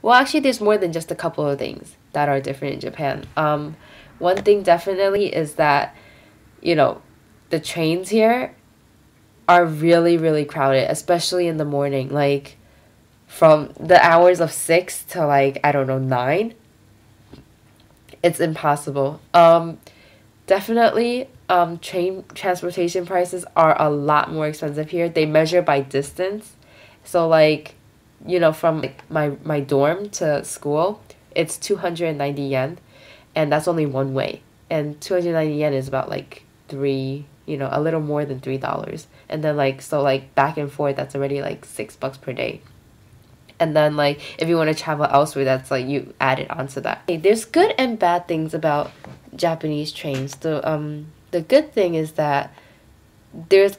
Well, actually, there's more than just a couple of things that are different in Japan. One thing definitely is that, you know, the trains here are really, really crowded, especially in the morning. Like, from the hours of 6 to, like, I don't know, 9, it's impossible. Definitely, train transportation prices are a lot more expensive here. They measure by distance. So, like, from like my dorm to school, it's 290 yen, and that's only one way. And 290 yen is about like three, a little more than $3. And then like so like back and forth, that's already like $6 per day. And then like if you want to travel elsewhere, that's like you add it onto that. Hey, there's good and bad things about Japanese trains. The good thing is that there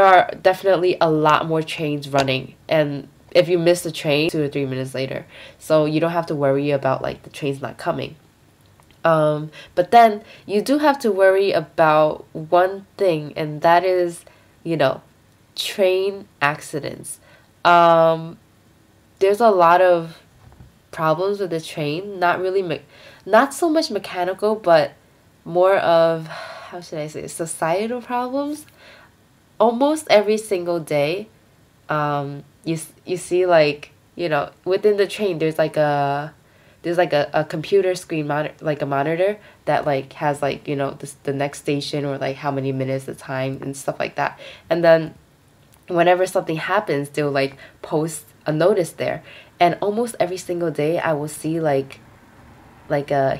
are definitely a lot more trains running, and if you miss the train, 2 or 3 minutes later, so you don't have to worry about like the trains not coming. But then you do have to worry about one thing, and that is, you know, train accidents. Um, there's a lot of problems with the train. Not so much mechanical, but more of, how should I say, societal problems. Almost every single day, you see like, within the train there's like a computer screen like a monitor that like has like, the next station, or like how many minutes, the time and stuff like that. And then whenever something happens, they'll like post a notice there. And almost every single day I will see like a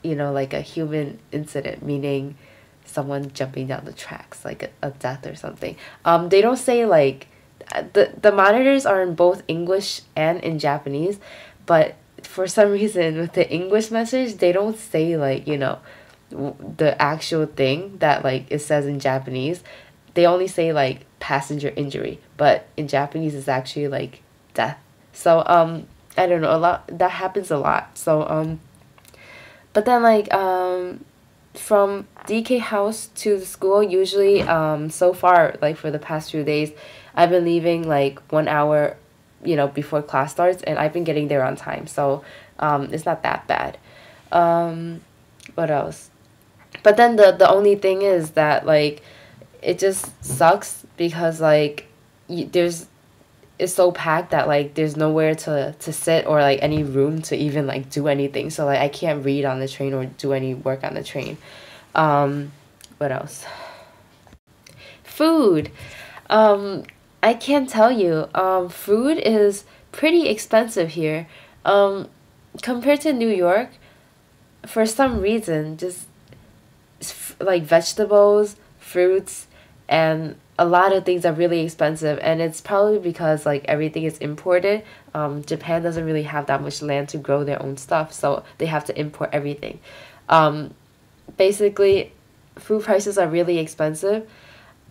like a human incident, meaning someone jumping down the tracks, like a death or something. They don't say like, the monitors are in both English and in Japanese, but for some reason with the English message, they don't say like, the actual thing that like it says in Japanese. They only say like passenger injury, but in Japanese it's actually like death. So I don't know, a lot that happens a lot. So but then like from DK house to the school, usually so far, like for the past few days, I've been leaving like 1 hour, before class starts, and I've been getting there on time. So it's not that bad. What else? But then the only thing is that like it just sucks because like there's it's so packed that like there's nowhere to sit, or like any room to even like do anything. So like I can't read on the train or do any work on the train. What else? Food. I can't tell you. Food is pretty expensive here. Compared to New York, for some reason, just like vegetables, fruits, and a lot of things are really expensive, and it's probably because like everything is imported. Japan doesn't really have that much land to grow their own stuff, so they have to import everything. Basically, food prices are really expensive.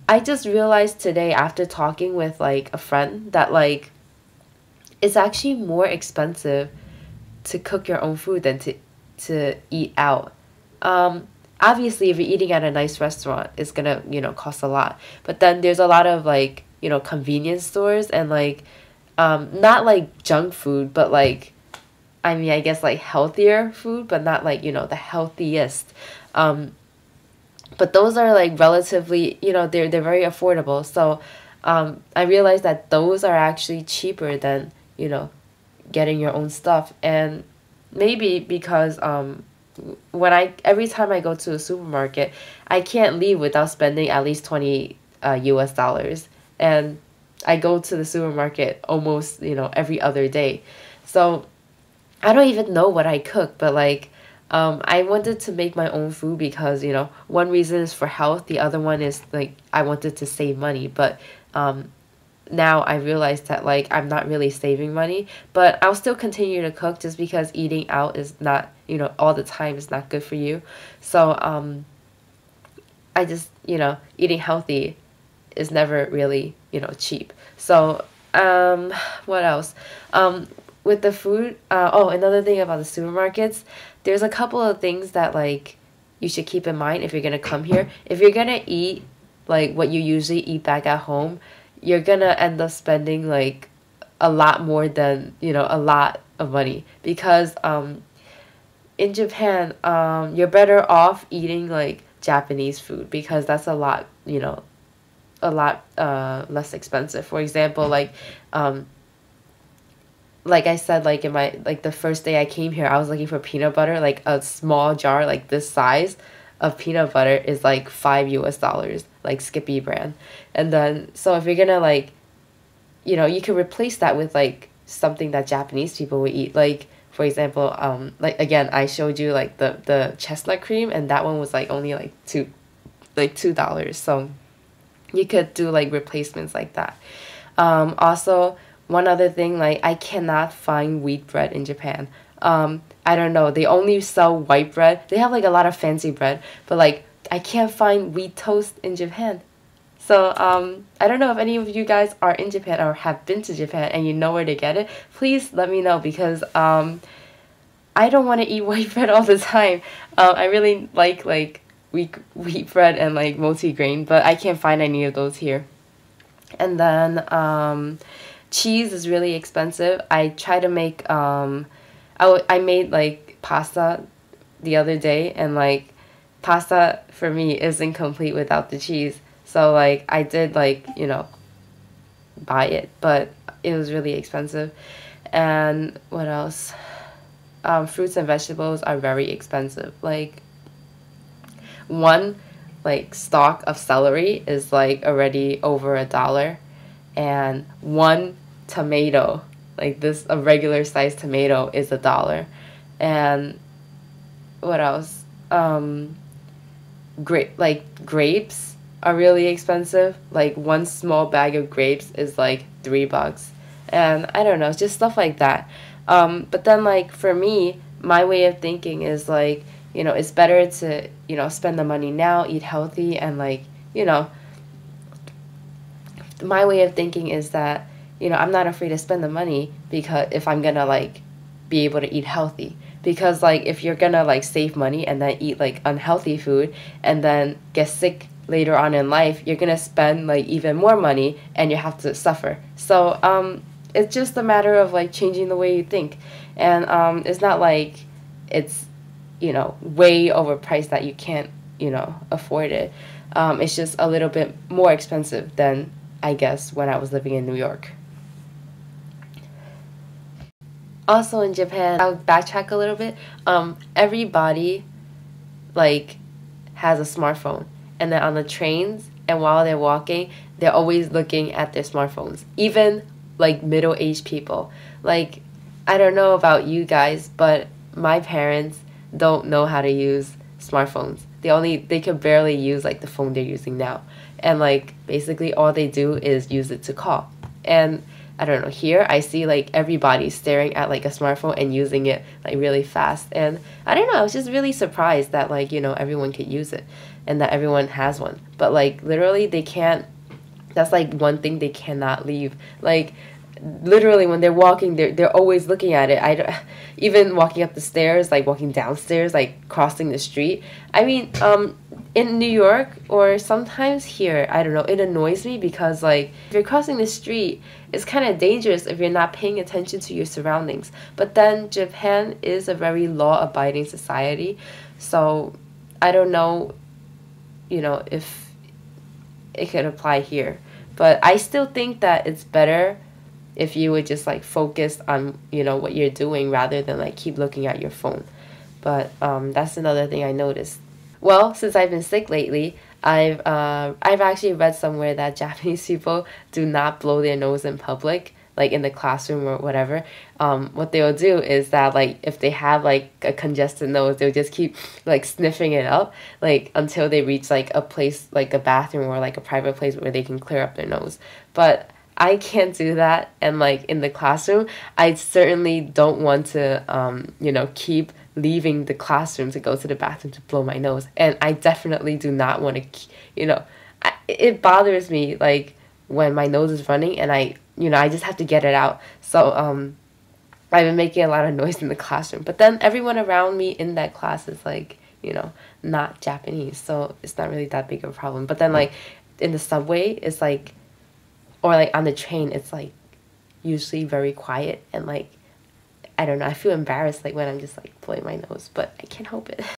I just realized today after talking with like a friend that like it's actually more expensive to cook your own food than to eat out. Obviously, if you're eating at a nice restaurant, it's gonna, cost a lot. But then there's a lot of like, convenience stores, and like, not like junk food, but like, I mean, I guess like healthier food, but not like, the healthiest. But those are like relatively, they're very affordable. So, I realized that those are actually cheaper than, getting your own stuff. And maybe because every time I go to a supermarket, I can't leave without spending at least 20 US dollars. And I go to the supermarket almost, every other day. So I don't even know what I cook, but like I wanted to make my own food because, one reason is for health, the other one is like I wanted to save money. But now I realized that like I'm not really saving money, but I'll still continue to cook just because eating out is not, all the time is not good for you. So I just, eating healthy is never really, cheap. So what else? With the food, another thing about the supermarkets, there's a couple of things that like you should keep in mind if you're gonna come here. If you're gonna eat like what you usually eat back at home, you're gonna end up spending like a lot more than, a lot of money, because in Japan, you're better off eating like Japanese food, because that's a lot, a lot less expensive. For example, like I said, like in my, like the first day I came here, I was looking for peanut butter. Like a small jar like this size of peanut butter is like $5, like Skippy brand. And then, so if you're gonna like, you can replace that with like something that Japanese people would eat. Like for example, like again, I showed you like the chestnut cream, and that one was like only like $2. So you could do like replacements like that. Also, one other thing, like I cannot find wheat bread in Japan. I don't know, they only sell white bread. They have like a lot of fancy bread, but like I can't find wheat toast in Japan. So I don't know if any of you guys are in Japan or have been to Japan and you know where to get it. Please let me know, because I don't want to eat white bread all the time. I really like wheat bread and like multi-grain, but I can't find any of those here. And then cheese is really expensive. I try to make I made like pasta the other day, and like pasta for me isn't complete without the cheese. So like I did like, buy it, but it was really expensive. And what else? Fruits and vegetables are very expensive. Like one like stalk of celery is like already over $1, and one tomato, like this, a regular sized tomato, is $1. And what else? Grapes are really expensive. Like one small bag of grapes is like $3. And I don't know, just stuff like that. But then like for me, my way of thinking is like, it's better to, spend the money now, eat healthy, and like, my way of thinking is that, I'm not afraid to spend the money, because if I'm gonna like be able to eat healthy. Because like if you're gonna like save money and then eat like unhealthy food and then get sick later on in life, you're gonna spend like even more money and you have to suffer. So it's just a matter of like changing the way you think. And it's not like it's, way overpriced that you can't, afford it. It's just a little bit more expensive than, I guess, when I was living in New York. Also in Japan, I'll backtrack a little bit. Everybody like has a smartphone, and then on the trains and while they're walking, they're always looking at their smartphones. Even like middle-aged people. Like I don't know about you guys, but my parents don't know how to use smartphones. They could barely use like the phone they're using now. And like basically all they do is use it to call. And I don't know, here I see like everybody staring at like a smartphone and using it like really fast. And I don't know, I was just really surprised that like, everyone could use it and that everyone has one. But like literally they can't, that's like one thing they cannot leave. Like literally when they're walking, they're always looking at it. Even walking up the stairs, like walking downstairs, like crossing the street. I mean, in New York or sometimes here, I don't know, it annoys me because like if you're crossing the street, it's kind of dangerous if you're not paying attention to your surroundings. But then Japan is a very law-abiding society, so I don't know, if it could apply here. But I still think that it's better if you would just like focus on, what you're doing rather than like keep looking at your phone. But that's another thing I noticed. Well, since I've been sick lately, I've actually read somewhere that Japanese people do not blow their nose in public, like in the classroom or whatever. What they'll do is that like if they have like a congested nose, they'll just keep like sniffing it up like until they reach like a place like a bathroom or like a private place where they can clear up their nose. But I can't do that, and like in the classroom, I certainly don't want to keep leaving the classroom to go to the bathroom to blow my nose. And I definitely do not want to, it bothers me like when my nose is running and I just have to get it out. So I've been making a lot of noise in the classroom, but then everyone around me in that class is like, not Japanese, so it's not really that big of a problem. But then like in the subway, it's like, or like on the train, it's like usually very quiet and like I don't know, I feel embarrassed like when I'm just like blowing my nose, but I can't help it.